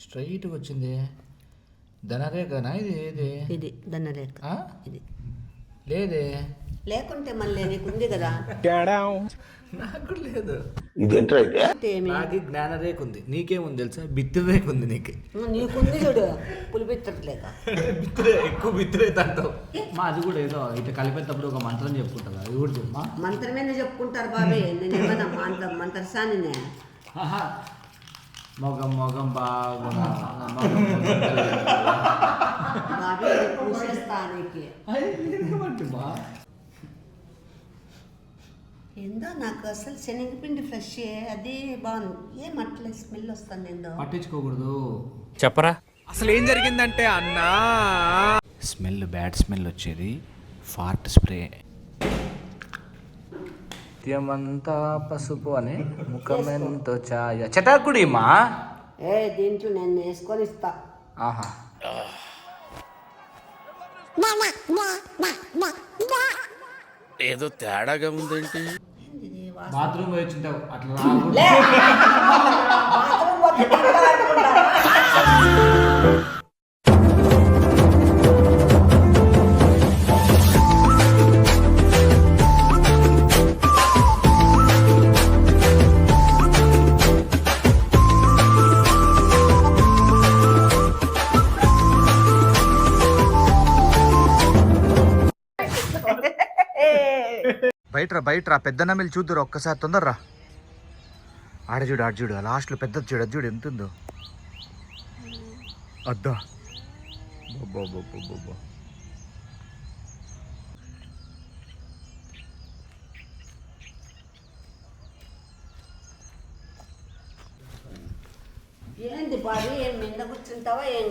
స్ట్రైట్గా వచ్చింది. ధనరేఖనా ఇది? ఏది ఇది ధనరేఖ. ఇది లేదే. లేకుంటే మళ్ళీ నీకు ఉంది కదా. నాకు లేదు. నాకు జ్ఞానరేఖ ఉంది. నీకేముంది తెలుసా? బిత్తిరేఖ ఉంది. నీకుంది చూడు, పులిపిత్తట్లేక ఎక్కువ బిత్తిరేత అంటావు. మా అది కూడా ఏదో ఇట్లా కలిపేటప్పుడు ఒక మంత్రం చెప్పుకుంటారు. అది కూడా చెప్పమా. మంత్రమేనే చెప్పుకుంటారు బాబే. నేనేమన్నా మంత్రసానినే. మొగం మొగం బాగా బాబే పూసేస్తానికి ఏందో నాకు అసలు శనగపిండి ఫ్రెష్ అది బాగుంది. ఏం అట్లా స్మెల్ వస్తుంది ఏందో. పట్టించుకోకూడదు. చెప్పరా అసలు ఏం జరిగిందంటే అన్నా స్మెల్ బ్యాడ్ స్మెల్ వచ్చేది ఫార్ట్ స్ప్రే. నిత్యమంతా పసుపు అని ముఖమెంతో ఛాయ చటాకుడిమా. దీంట్లో నేను వేసుకొని ఇస్తా. ఆహా ఏదో తేడాగా ఉందేంటి. బాత్రూమ్ వచ్చింటావు అట్లా. బయటరా పెద్ద నమిలి చూద్దురు ఒక్కసారి తొందరరా. ఆడచూడు లాస్ట్లో పెద్ద చూడు. అది చూడు ఎంత ఉందో. అద్దా ఏంది బాడీ ఏం మీద కూర్చుంటావా? ఏం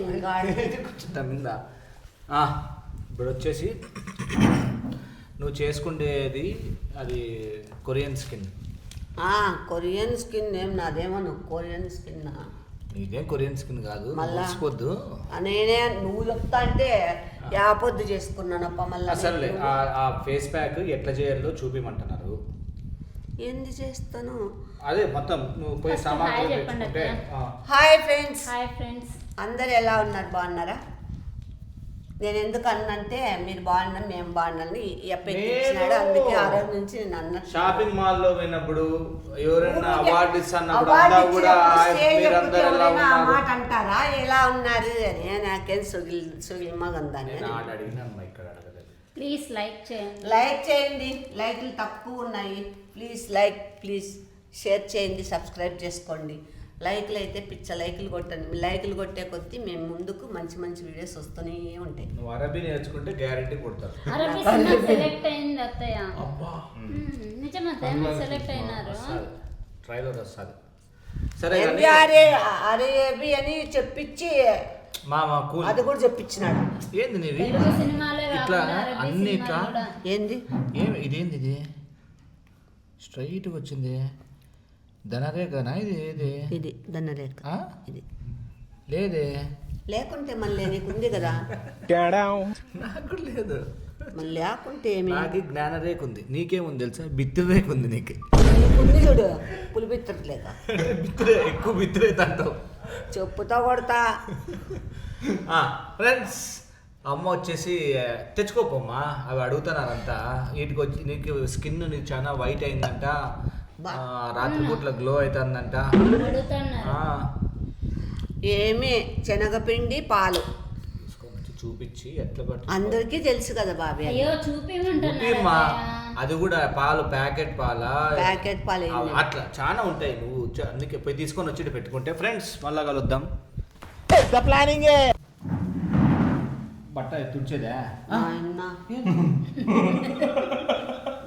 కూర్చుంటా మీద. ఇప్పుడు వచ్చేసి నువ్వు చేసుకుండేది అది కొరియన్ స్కిన్. కొరియన్ స్కిన్ ఏం నాదేమో. నువ్వు కొరియన్ స్కిన్ నీదేం కొరియన్ స్కిన్ కాదు. మర్చిపోద్దు. నేనే నువ్వు చెప్తా అంటే యాపొద్దు చేసుకున్నానప్ప. మళ్ళీ సరేలే ఆ ఫేస్ ప్యాక్ ఎట్లా చేయాలో చూపిమంటున్నారు. ఏంది చేస్తాను అదే మొత్తం నువ్వు పోయి సామాన్లు తెచ్చుకుంటే. హాయ్ ఫ్రెండ్స్, అందరు ఎలా ఉన్నారు? బాగున్నారా? నేను ఎందుకు అన్నంటే మీరు బాగున్నాను మేము బాగున్నాను ఎప్పిచ్చినాడు. అందుకే ఆ రోజు నుంచి నేను అన్న. షాపింగ్ మాల్ లో పోయినప్పుడు ఎవరైనా అవార్డు ఇస్తున్నప్పుడు మాట అంటారా ఎలా ఉన్నారు అని? నాకేం సుగిల్ మగందాన్ని. ప్లీజ్ లైక్ చేయండి. లైక్లు తక్కువ ఉన్నాయి. ప్లీజ్ షేర్ చేయండి, సబ్స్క్రైబ్ చేసుకోండి. లైక్లు అయితే పిచ్చ లైకులు కొట్టండి. లైకులు కొట్టే కొద్దీ మేము ముందుకు మంచి మంచి వీడియోస్ వస్తూనే ఉంటాయి. నువ్వు అరబీ నేర్చుకుంటే గ్యారెంటీ కొడతారు. అరబీ సినిమా సెలెక్ట్ అయింది అత్తయ్య. నిజమే సెలెక్ట్ అయినారు. ట్రైలో వస్తుంది. సరే అరేబీ అని చెప్పించి అది కూడా చెప్పించినాడు. ఏంది నీది ఇట్లా అన్ని ఏంది? ఇదేంది? ఇది స్ట్రైట్గా వచ్చింది. ధనరేఖనా ఇది? ఏది? ఇది ధనరేఖ. ఇది లేదే. లేకుంటే మళ్ళీ నీకు ఉంది కదా. నాకు లేదు. మళ్ళీ లేకుంటే నాకు జ్ఞానరేఖ ఉంది. నీకేముంది తెలుసా? బిత్తిరేఖ ఉంది. నీకుంది చూడు, పులిపిత్తట్లేక ఎక్కువ బిత్తిరేత అంటావు. చెప్పుతా కొడతా. ఫ్రెండ్స్, అమ్మ వచ్చేసి తెచ్చుకోపమ్మా. అవి అడుగుతున్నారంతా. వీటికి వచ్చి నీకు స్కిన్ నీకు చాలా వైట్ అయిందంట, రాత్రిపూట్ల గ్లో అవుతుందంట. ఏమి శనగపిండి పాలు చూపించి ఎట్లా పడుతుంది అందరికీ తెలుసు కదా బాబీ. చూపిమా. అది కూడా పాలు ప్యాకెట్ పాలు అట్లా చాలా ఉంటాయి. నువ్వు అందుకే పోయి తీసుకొని వచ్చి పెట్టుకుంటే. ఫ్రెండ్స్, మళ్ళా కలుద్దాం. ప్లానింగ్ బట్ట తుడిచేదా?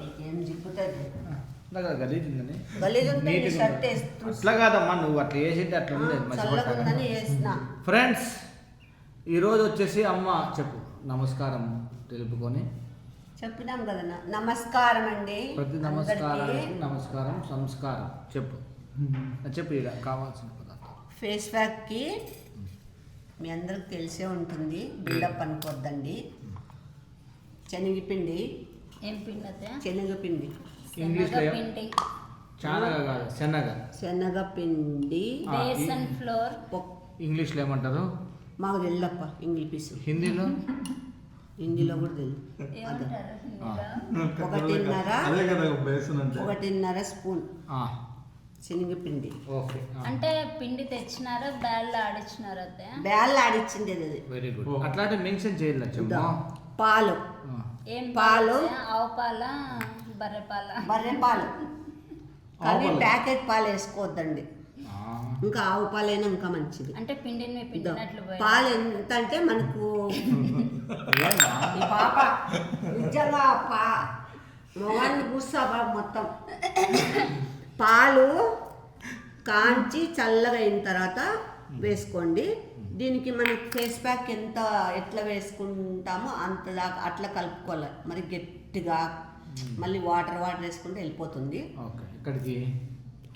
నీకేం జిప్పుతుంది? అట్లా కాదమ్మా, నువ్వు అట్లా వేసింటే అట్లా ఉండేది. ఫ్రెండ్స్, ఈరోజు వచ్చేసి అమ్మ చెప్పు నమస్కారం తెలుపుకొని చెప్పినాం కదా. నమస్కారం అండి. ప్రతి నమస్కారానికి నమస్కారం సంస్కారం చెప్పు. ఇలా కావాల్సిన పదార్థాలు. ఫేస్ ప్యాక్కి మీ అందరికి తెలిసే ఉంటుంది, బిల్డప్ అనుకోద్దండి. శనగపిండి. శనగపిండి ఇంగ్లీష్లో శనగపిండి, బేసన్ ఫ్లోర్, ఇంగ్లీష్లో ఏమంటారు? మాకు తెలియదప్ప ఇంగ్లీష్ పీసు. హిందీలో? హిందీలో కూడా తెలియదు. ఏమంటారు ఒకటిన్నర స్పూన్ శనగపిండి. ఓకే. అంటే పిండి తెచ్చినారా బ్యాళ్ళు ఆడిచ్చినారా అత్తయ్య? బ్యాళ్ళు ఆడిచ్చింది అది. Very good. అట్లాంటి మెన్షన్ చేయాలి చెమ్మా. పాలు. ఏం పాలు? ఆవు పాల బర్రె పాల? బర్రె పాలు. కానీ ప్యాకెట్ పాలు వేసుకోవద్దండి. ఇంకా ఆవు పాలైనా ఇంకా మంచిది. అంటే పిండిని పిండినట్లు పాలు ఎంత అంటే మనకు ఈ పాప నిజంగా మొగాన్ని కూర్చో బాబు మొత్తం. పాలు కాంచి చల్లగా అయిన తర్వాత వేసుకోండి. దీనికి మనకి ఫేస్ ప్యాక్ ఎట్లా వేసుకుంటామో అంత దాకా అట్లా కలుపుకోవాలి. మరి గట్టిగా మళ్ళీ వాటర్ వేసుకుంటే వెళ్ళిపోతుంది. ఓకే. ఇక్కడికి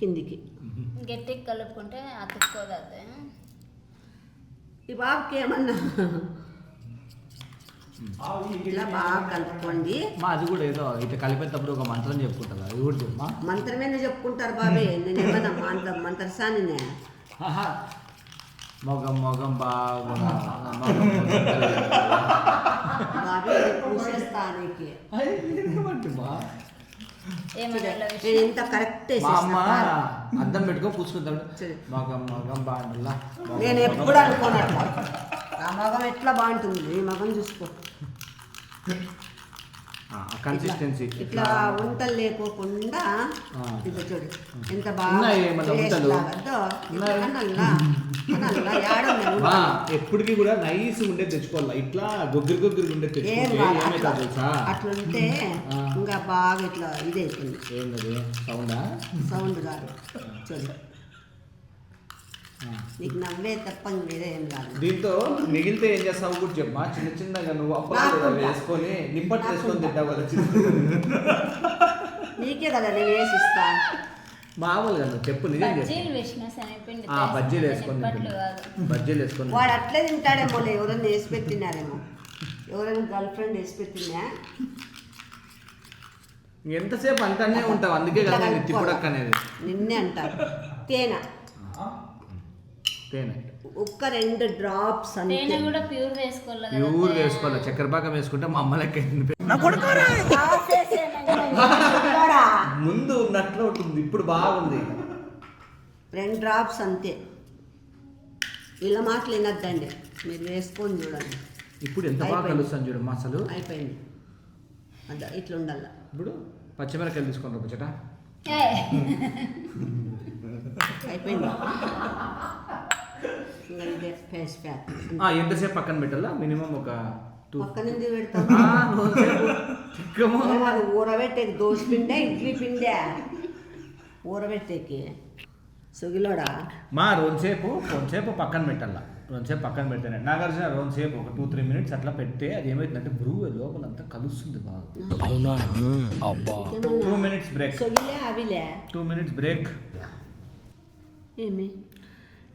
కిందికి గట్టిగా కలుపుకుంటే అతుక్కోదు అత్తయ్య. ఈ బాబుకి ఏమన్నా ఇట్లా బాగా కలుపుకోండి. అది కూడా ఏదో ఇట్లా కలిపేటప్పుడు ఒక మంత్రం చెప్పుకుంటారు, అది కూడా చెప్పమా. మంత్రమేనే చెప్పుకుంటారు బాబే. నేను ఏమన్నా మంత్రసానినే. మొగం బాగా బాబే పూసేస్తానికి నేను ఇంత కరెక్ట్ మా అమ్మ అద్దం పెట్టుకొని పూసుకుంటాడు. మగం బాగుంటుందా? నేను ఎప్పుడు అనుకోనట్లా. ఆ మగం ఎట్లా బాగుంటుంది, ఈ మగం చూసుకో. కన్సిస్టెన్సీ ఇట్లా వంటలు లేకోకుండా ఇట్లా చూడు ఎంత ఎప్పటికీ కూడా నైస్ ఉండే తెచ్చుకోవాలి. ఇట్లా గొగ్గిరి ఉండే తెచ్చుకోవాలి. అట్లుంటే ఇంకా బాగా ఇట్లా ఇది అవుతుంది. ఏంటది సౌండ్ కాదు చూడు. నీకు నవ్వే తప్ప వేరే ఏం కాదు. దీంతో మిగిలితే ఏం చేస్తావు కూడా చెప్పమా. చిన్నగా నువ్వు అప్పలు వేసుకొని నిప్పట్లు వేసుకొని తింటావు కదా. నీకే కదా నేను వేసిస్తా. మామూలుగా నువ్వు చెప్పు. నిజం బజ్జీలు వేసుకొని బజ్జీలు వేసుకొని వాడు అట్లే తింటాడేమో. ఎవరైనా వేసి పెట్టినారేమో. ఎవరైనా గర్ల్ ఫ్రెండ్ వేసి పెట్టినా ఎంతసేపు అంటనే ఉంటావు. అందుకే కదా నేను తిప్పుడక్క అనేది. నిన్నే అంటారు. తేనె ఒక్క 2 డ్రాప్స్ తేనె కూడా ప్యూర్ వేసుకోవాలి. చక్కెర పాకం వేసుకుంటే మా అమ్మ లెక్క ముందు ఉన్నట్లు ఉంటుంది. ఇప్పుడు బాగుంది. 2 డ్రాప్స్ అంతే. ఇలా మాటలు వినద్దండి, మీరు వేసుకొని చూడండి. ఇప్పుడు ఎంత బాగా కలుస్తాను చూడమ్మా. అసలు అయిపోయింది. అదా ఇట్లా ఉండాల. ఇప్పుడు పచ్చిమిరకాయలు తీసుకుంటాం ముచ్చట. అయిపోయింది. ఫేస్ ప్యాక్ ఎంతసేపు పక్కన పెట్టాలా? మినిమం ఒక పక్క నుంచి పెడతాము. ఊరబెట్టేకి దోశ పిండే ఇడ్లీ పిండే ఊరబెట్టేకి సుగిలోడా మా కొంతసేపు పక్కన పెట్టాలా. కొంతసేపు పక్కన పెడితేనే నాకు తెలిసిన కొంతసేపు ఒక 2-3 మినిట్స్ అట్లా పెడితే అది ఏమైతుందంటే బ్రూ లోపలంతా కలుస్తుంది బాగా. అవునా? 2 మినిట్స్ బ్రేక్. సొగిలే అవిలే 2 minutes break. ఏమి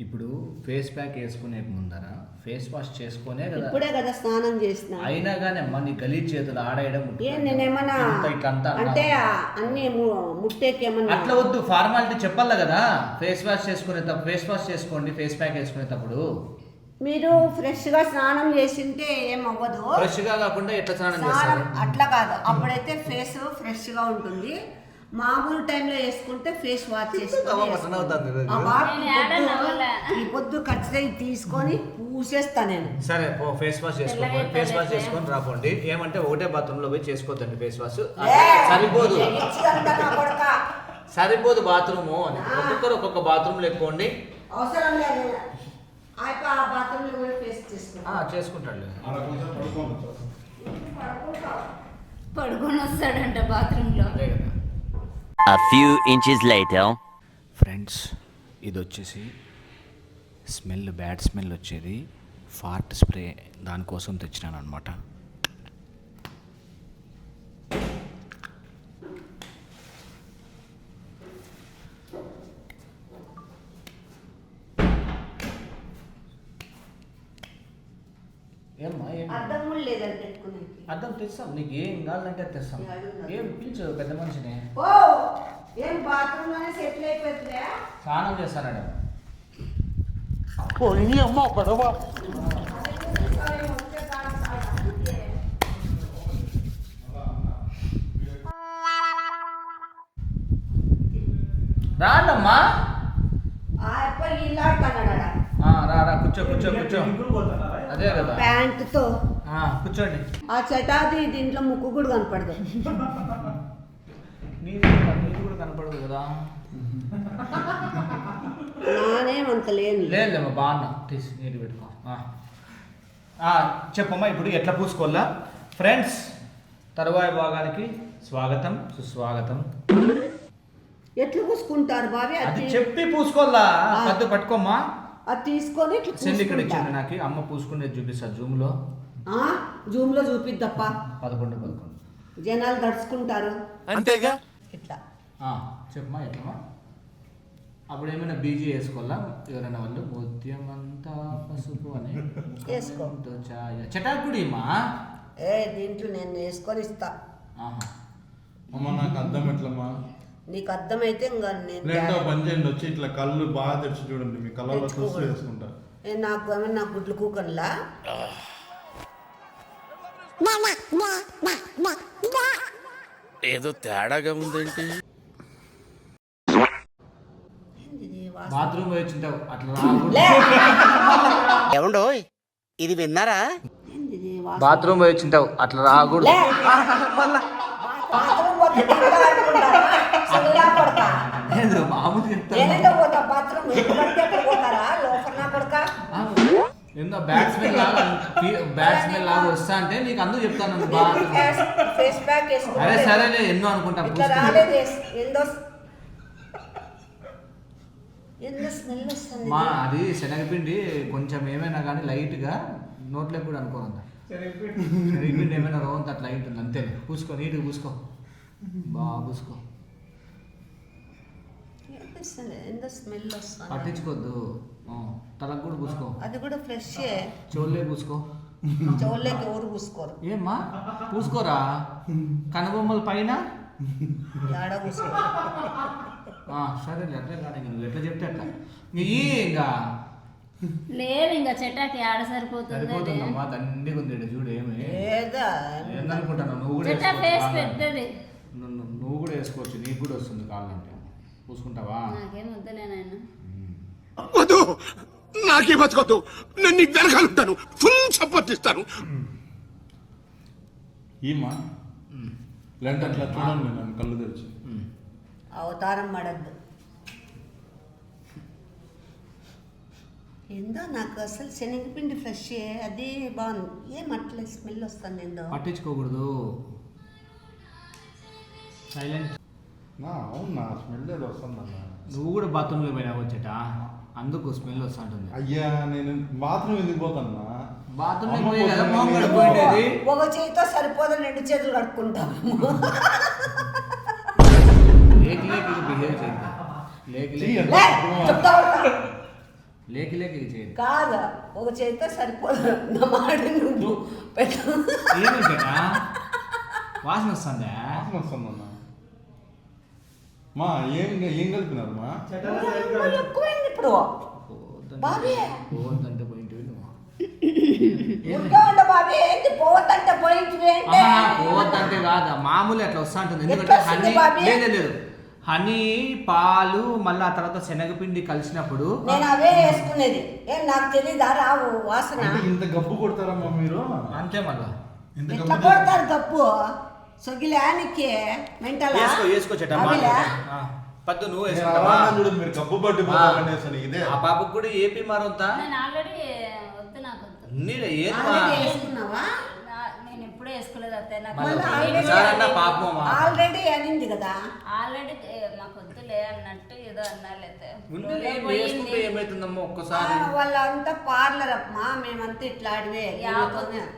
ఇప్పుడు ఫేస్ ప్యాక్ వేసుకునే ముందర ఫేస్ వాష్ చేసుకునే కదా. ఇప్పుడే కదా స్నానం చేసిన. అయినా కానీ అమ్మ నీ గలీజ్ చేతులు ఆడేయడం నేనేమన్నా అంటే అన్ని ముట్టేకేమన్నా అట్లా వద్దు. ఫార్మాలిటీ చెప్పాలి కదా. ఫేస్ వాష్ చేసుకోండి. ఫేస్ ప్యాక్ వేసుకునేటప్పుడు మీరు ఫ్రెష్ గా స్నానం చేసింటే ఏమవ్వదు. ఫ్రెష్ గా కాకుండా ఎట్లా స్నానం చేస్తారు? అట్లా కాదు. అప్పుడైతే ఫేస్ ఫ్రెష్ గా ఉంటుంది. మామూలు టైంలో వేసుకుంటే ఫేస్ వాష్ చేసుకొని ఈ పొద్దు ఖచ్చితంగా తీసుకొని పూసేస్తా నేను. సరే ఫేస్ వాష్ చేసుకొని రాకండి. ఏమంటే ఒకటే బాత్రూమ్ లో పోయి చేసుకోవద్దండి ఫేస్ వాష్. సరిపోదు బాత్రూము అని. ఒక్కొక్క బాత్రూమ్ లో ఎక్కువండి. అవసరం లేదు. బాత్రూమ్ లో కూడా ఫేస్ చేసుకుంటాడు. పడుకొని వస్తాడంట బాత్రూమ్ లో. A few inches later. Friends, ఇది వచ్చేసి బ్యాడ్ స్మెల్ వచ్చేది ఫార్ట్ స్ప్రే. దానికోసం తెచ్చినాను అనమాట. అర్థం తెస్తాం. నీకు ఏం కావాలంటే తెస్తాం. ఏం పిలిచు పెద్ద మనిషిని. స్నానం చేస్తానండి. రానమ్మా. ఆ అప్ప ఇల్లాడుతున్నాడా రా కూర్చో కూర్చో కూర్చో. అదే కదా ప్యాంటుతో. కూర్చోండి. ఆ చటాది దీంట్లో ముక్కు కూడా కనపడదు. నీది కూడా కనపడదు కదా. నానేమంత లేను. లేదమ్మా బాగున్నా. తీసి నీళ్ళు పెట్టుకో. చెప్పమ్మా ఇప్పుడు ఎట్లా పూసుకోవాలా. ఫ్రెండ్స్, తరువాయి భాగానికి స్వాగతం సుస్వాగతం. ఎట్లా పూసుకుంటారు బావి? అది చెప్పి పూసుకోవాలా. పద్దు పట్టుకోమ్మా. అది తీసుకొని ఇట్లా సెల్ ఇక్కడ ఇచ్చింది పూసుకుంటారు. నాకు. అమ్మ పూసుకునేది చూపిస్తా జూమ్లో. జూమ్ లో చూపిద్దప్ప. 11 జనాలు దడుచుకుంటారు అంతేగా. ఇట్లా. చెప్పమ్మా ఎట్లమ్మా. అప్పుడు ఏమైనా బీజీ వేసుకోవాలా ఎవరైనా వాళ్ళు. ముత్యమంతా పసుపు అని వేసుకో. చటాకుడిమా. దీంట్లో నేను వేసుకొని ఇస్తా. అమ్మ నాకు అర్థం ఎట్లమ్మా. నీకు అర్థమైతే ఇంకా లేదంటే పని చేయండి, వచ్చి ఇట్లా కళ్ళు బాగా తెరిచి చూడండి, మీ కళ్ళలో చూసి వేసుకుంటా. నాకు గుడ్లు కూకన్లా. ఏదో తేడాగా ఉందేంటి. బాత్రూమ్ పోయి వచ్చింటావు అట్లా. ఏమండో ఇది విన్నారా? బాత్రూమ్ పోయి వచ్చింటావు అట్లా రాకూడదు. మామూలు ఏందో బ్యాట్స్మెన్ లాగా వస్తా అంటే నీకు అందరూ చెప్తాను. అరే సరేలే ఎన్నో అనుకుంటా. మా అది శనగపిండి కొంచెం ఏమైనా కానీ లైట్గా నోట్లోకి కూడా అనుకోనంత. శనగపిండి ఏమైనా రోంత అట్లా లైట్ ఉంది అంతే. పూసుకో, నీట్గా పూసుకో, బాగా పూసుకో. పట్టించుకోవద్దు. తలకు కూడా పూసుకో. అది కూడా ఫ్రెష్. చోళ్ళే పూసుకో. చోళ్ళకి ఎవరు పూసుకోరు. ఏమ్మా పూసుకోరా. కనుబొమ్మల పైన ఆడ పూసుకో. సరేలే అట్లా కానీ నువ్వు ఎట్లా చెప్తే అట్లా. ఇంకా లేదు ఇంకా చెట్టాకి ఆడ సరిపోతుంది. సరిపోతుందమ్మా. దండిగా ఉంది చూడు. ఏమి ఏందనుకుంటున్నావు నువ్వు కూడా చెట్టా ఫేస్ పెద్దది. నువ్వు కూడా వేసుకోవచ్చు. నీకు కూడా వస్తుంది కావాలంటే. పూసుకుంటావా? నాకేం వద్దులే నాయన. వద్దు, నాకే బతకొద్దు. నేను నీకు వెనకాలంటాను, ఫుల్ సపోర్ట్ ఇస్తాను. ఈమా లేదంటే అట్లా చూడండి నన్ను కళ్ళు తెరిచి. అవతారం పడద్దు. ఏందో నాకు అసలు శనగపిండి ఫ్రెష్ అదే బాగుంది. ఏం అట్లా స్మెల్ వస్తుంది ఏందో. పట్టించుకోకూడదు. సైలెంట్. అవును, నా స్మెల్ ఏదో వస్తుందన్న. నువ్వు కూడా బాత్రూంలో పోయినా వచ్చేట అందుకు స్మెల్ వస్తుంటుంది. అయ్యా నేను బాత్రూమ్ ఎందుకు పోతాన్నా? బాత్రూంలో పోయి కదా మొహం కడుక్కోండి. ఒక చేతితో సరిపోదు, 2 చేతులు కడుక్కుంటాము. లేకి లేకి బిహేవ్ చేద్దాం. లేకి లేకి లేకి లేకి చేయదు. కాదు, ఒక చేతితో సరిపోదు. నా మాట నువ్వు పెట్టు. ఏమిటా వాసన వస్తుందా? వాసన వస్తుందన్న. మా ఏం కలిపినారు మా? ఎక్కువైంది ఇప్పుడు బాబీ. పోవద్దంటే పోయింటివి నువ్వు. బాబీ ఏంటి పోవద్దంటే పోయింటివి? పోవద్దంటే కాదా, మామూలు అట్లా వస్తా ఉంటుంది. ఎందుకంటే హనీ లేదు హనీ పాలు మళ్ళీ ఆ తర్వాత శనగపిండి కలిసినప్పుడు నేను అవే వేసుకునేది. ఏం నాకు తెలీదా రావు వాసన. ఇంత గబ్బు కొడతారమ్మా మీరు? అంతే మళ్ళా ఎట్లా కొడతారు గప్పు? సొగిలానికి మెంటల్ పద్దు నువ్వు మీరు గబ్బు పట్టి ఇదే. ఆ పాపకు కూడా ఏపీ మారుతా. నేను ఆల్రెడీ వద్దు, నాకు వద్దు. వేసుకున్నావా? నేను ఎప్పుడూ వేసుకోలేదు అత్తయ్య. ఆల్రెడీ అనింది కదా. ఆల్రెడీ నాకు వద్దులే అన్నట్టు ఏదో అన్నారు. ఏమైతుందమ్మా ఒక్కసారి. వాళ్ళంతా పార్లర్ అమ్మా, మేమంతా ఇట్లా అడివే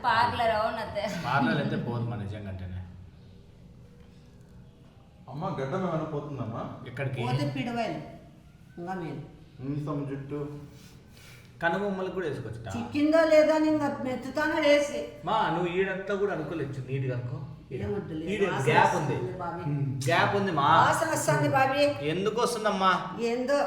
పార్లర్. అవును అత్తయ్య, పార్లర్ అయితే పోదు మన నిజంగా. అమ్మ గడ్డం ఏమైనా పోతుందమ్మా? ఎక్కడికి పోతే పిడవాలి. ఇంకా మేము మీసం జుట్టు కనుబొమ్మలు కూడా వేసుకోవచ్చు. చిక్కిందో లేదో ఇంకా మెత్తుతాను వేసి. మా నువ్వు ఈడంతా కూడా అనుకోలేదు. నీట్గా అనుకో. గ్యాప్ ఉంది మా. వాసన వస్తుంది బాబీ. ఎందుకు వస్తుందమ్మా? ఏందో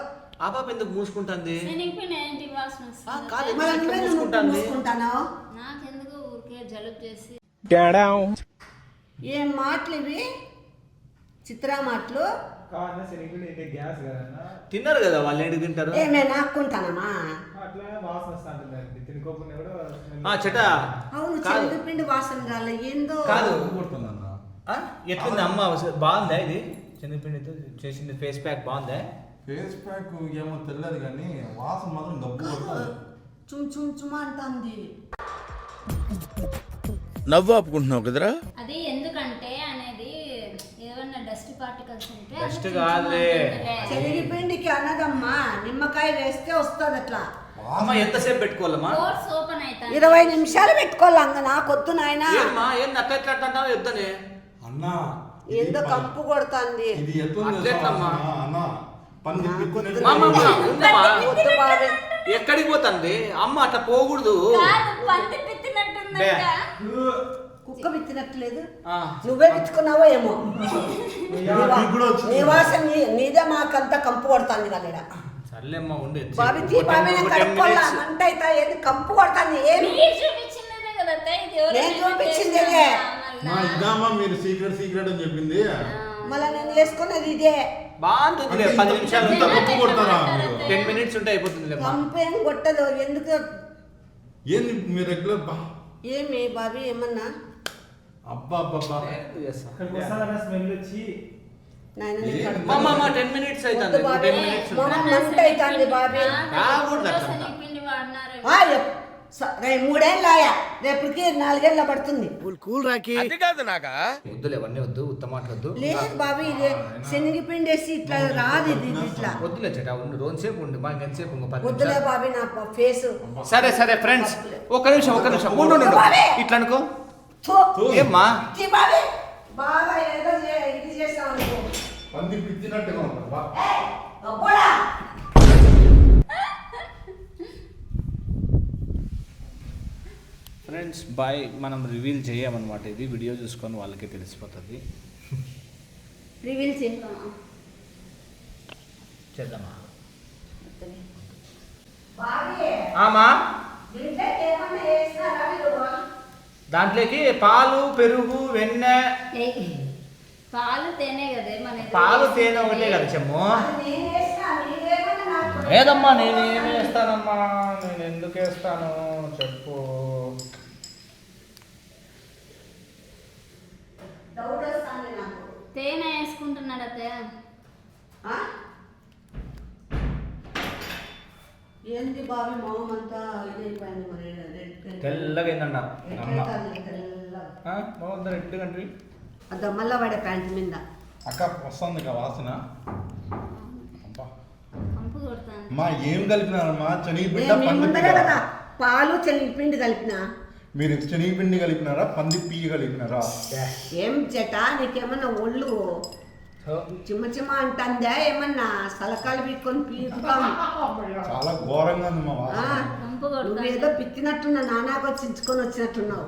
ఆ పాప ఎందుకు మూసుకుంటుంది? శనగపిండి ఏంటి వాసన వస్తుంది కాదు మరి ఎట్లా నువ్వే నువ్వు మూసుకుంటుంది? మూసుకుంటానో నాకెందుకు ఊరికే జలుబు చేసి ఏం మాటలు ఇవి చిత్రా మాటలు తిన్నారు కదా వాళ్ళు ఏంటి తింటారు? ఏమే నాకుంటానమ్మా చెటా అవును కాదు. శనగపిండి వాసన రాలే ఏందో కాదు కొడుతుందన్న ఎట్లుంది అమ్మ బాగుందా ఇది శనగపిండితో చేసింది ఫేస్ ప్యాక్ బాగుందా? ఫేస్ ప్యాక్ ఏమో తెలియదు కానీ వాసన మాత్రం గబ్బు కొడుతుంది. చుమ్ చుమ్ చుమ్ అంటుంది. నవ్వు ఆపుకుంటున్నావు కదరా? అది ఎందుకంటే అనేది ఏమన్నా డస్ట్ పార్టికల్స్ ఉంటే అది Dust చిన్న కాదులే. చిన్న ఉంటుంది. శనగపిండికి అన్నదమ్మా నిమ్మకాయ వేస్తే వస్తుంది అట్లా. అమ్మ ఎంతసేపు పెట్టుకోవాలమ్మా? Pores open అవుతాయి. 20 నిమిషాలు పెట్టుకోవాలి అంగ నాకొద్దు నాయన. ఏమ్మా ఏం నక్క ఎట్లా అంటావు ఎద్దని? అన్న ఏందో కంపు కొడుతుంది. ఇది ఎట్లుంది అట్లెట్లమ్మా? అన్న పంది పిచ్చినట్టు మా ఉందమ్మా వద్దు బాబే. ఎక్కడికి పోతుంది అమ్మ అట్లా పోకూడదు. కాదు, పంది పిత్తినట్టుందంట. కుక్క విత్తినట్లేదు. ఆ. నువ్వే విత్తుకున్నావో ఏమో. నీకు కూడా వచ్చింది. నీ వాసన నీదే మాకంతా కంపు కొడుతుంది కదా. సర్లేమ్మా ఉండి బాబీ తీ బాబీ నేను కడుక్కోవాలా మంట అయితే ఏది కంపు కొడుతుంది ఏమి. మీరు చూపించిందే కదా అత్త, ఇది ఎవరు నేను చూపించిందే. చేస్తారా మా మళ్ళా? ఇదామా మీరు సీక్రెట్ అని చెప్పింది. మళ్ళీ నేను వేసుకున్నది ఇదే. బాగుంటుంది 10 నిమిషాలు ఇంత గొప్ప కొడతారా మీరు? 10 మినిట్స్ ఉంటే అయిపోతుంది కంపు ఏం కొట్టదు ఎందుకు. ఏంది మీరు రెగ్యులర్ ఏమి బాబీ ఏమన్నా అబ్బా అబ్బా నాయన నేను ఏ? కడుక్కోను. 10 మినిట్స్ అవుతుంది వద్దు బాబీ. 10 మినిట్స్ మొహం మంట అవుతుంది బాబీ. కాకూడదు అట్లా. శనగపిండి వాడినారు. రేపు 3 ఏళ్ళు ఆయా రేపటికి 4 ఏళ్ళ పడుతుంది. కూల్ రాకి అది కాదు నాగా. వద్దులే అవన్నీ వద్దు ఉత్తమాట వద్దు. లేదు బాబీ ఇది శనగపిండి వేసి ఇట్లా రాదు ఇది ఇట్లా. వద్దులే చెట ఉండు రోజుసేపు ఉండు బాగా ఎంతసేపు ఇంకో 10 వద్దులే నిమిషాలు. బాబీ నా ఫేస్. సరే ఫ్రెండ్స్ ఒక నిమిషం ఉండు బాబీ. ఇట్లా అనుకో. థూ. ఏమ్మా ఈ బాబీ బాగా ఏదో ఇది చేస్తావు అనుకో. పంది పిచ్చినట్టుగా ఉంటా. అబ్బోడా. ఫ్రెండ్స్ బాయ్ మనం రివీల్ చేయమన్నమాట ఇది వీడియో చూసుకొని వాళ్ళకి తెలిసిపోతుంది. రివీల్ చేద్దామా? చేద్దామా బాబీ ఆమా దీంట్లో ఏమన్నా వేసినారా మీరు? దాంట్లోకి పాలు పెరుగు వెన్నె పాలు తేనే కదా మన పాలు తేనె ఒకటే కదా చెమ్ము. అది నేను వేసినా మీరేమన్నా నాకు లేదమ్మా నేను ఏమి వేస్తానమ్మా నేను ఎందుకు వేస్తాను చెప్పు. డౌట్ వస్తుంది నాకు. తేనె వేసుకుంటున్నాడు అత్తయ్య. ఆ? ఏంది బాబీ మొహం అంతా ఇదైపోయింది మరి రెడ్ తెల్లగా ఏందంట అమ్మ తెల్లగా. బాగుంది రెడ్ కంట్రీ. అది మళ్ళా పడే ప్యాంట్ మీద. అక్క వస్తుంది ఇక వాసన. అబ్బా కంపు కొడతాను. మా ఏం కలిపినారమ్మా? శనగపిండి నేను పంది ముందరే కదా పియ్య? పాలు శనగపిండి కలిపిన. మీరు శనగపిండి కలిపినారా పంది పియ్య కలిపినారా? ఏం చేట నీకేమన్నా ఒళ్ళు చిమ్మ చిమ్మ అంటుందా ఏమన్నా సలకాలు పీక్కొని పీకుతాం. చాలా ఘోరంగా ఉంది మా వాసన. కంపు కొడతాను. నువ్వేదో పిచ్చినట్టున్నా నానాకు చించుకొని వచ్చినట్టున్నావు.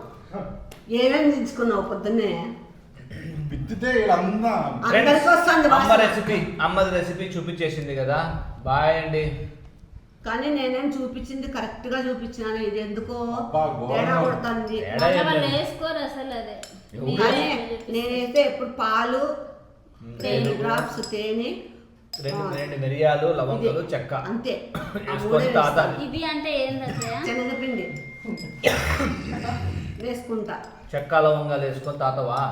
ఏమేమి చించుకున్నావు పొద్దున్నే? పిచ్చితే వీళ్ళందా అందరికి వస్తుంది అమ్మది రెసిపీ చూపించేసింది కదా. బాయ్ అండి. కానీ నేనేం చూపించింది కరెక్ట్ గా చూపించినాను. ఇది ఎందుకో అబ్బా, ఘోరంగా తేడా కొడుతుంది. మళ్ళీ వాళ్ళు వేసుకోరు అసలు అదే. కానీ నేనైతే ఎప్పుడు పాలు 10 డ్రాప్స్ తేనె 2 మిరియాలు లవంగాలు చెక్క అంతే. వేసుకొని తాతాలి. ఇవి అంటే ఏంది అత్తయ్య? శనగపిండి వేసుకుంటా. చెక్క లవంగాలు వేసుకొని తాతవా.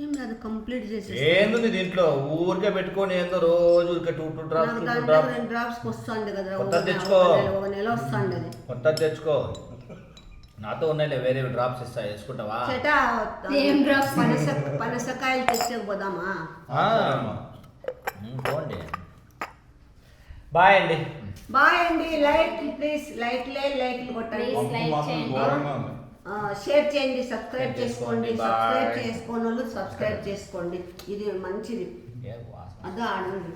ఏం లేదు కంప్లీట్ చేసేసి ఏంది దీంట్లో ఊరికే పెట్టుకొని ఏందో రోజు 2 డ్రాప్స్ నాకు 2 దాంట్లో డ్రాప్స్ 2 డ్రాప్స్ వస్తుంది కదా. కొత్తది తెచ్చుకో. ఒక నెల వస్తుంది అది. కొత్తది తెచ్చుకో. నాతో ఉన్నాయిలే వేరే డ్రాప్స్ ఇస్తా వేసుకుంటావా. చేట ఏం drops? పనసకాయలు తెచ్చేకపోదామా? పోండి. బాయ్ అండి. బాయ్ అండి. లైక్ ప్లీజ్ లైక్లు కొట్టండి. Please. like మాత్రం చేయండి. ఘోరంగా ఉంది. షేర్ చేయండి. సబ్స్క్రైబ్ చేసుకోండి. Bye. సబ్స్క్రైబ్ చేసుకోని వాళ్ళు సబ్స్క్రైబ్ చేసుకోండి. ఇది మంచిది. ఏ వాసన. అదో ఆడండి.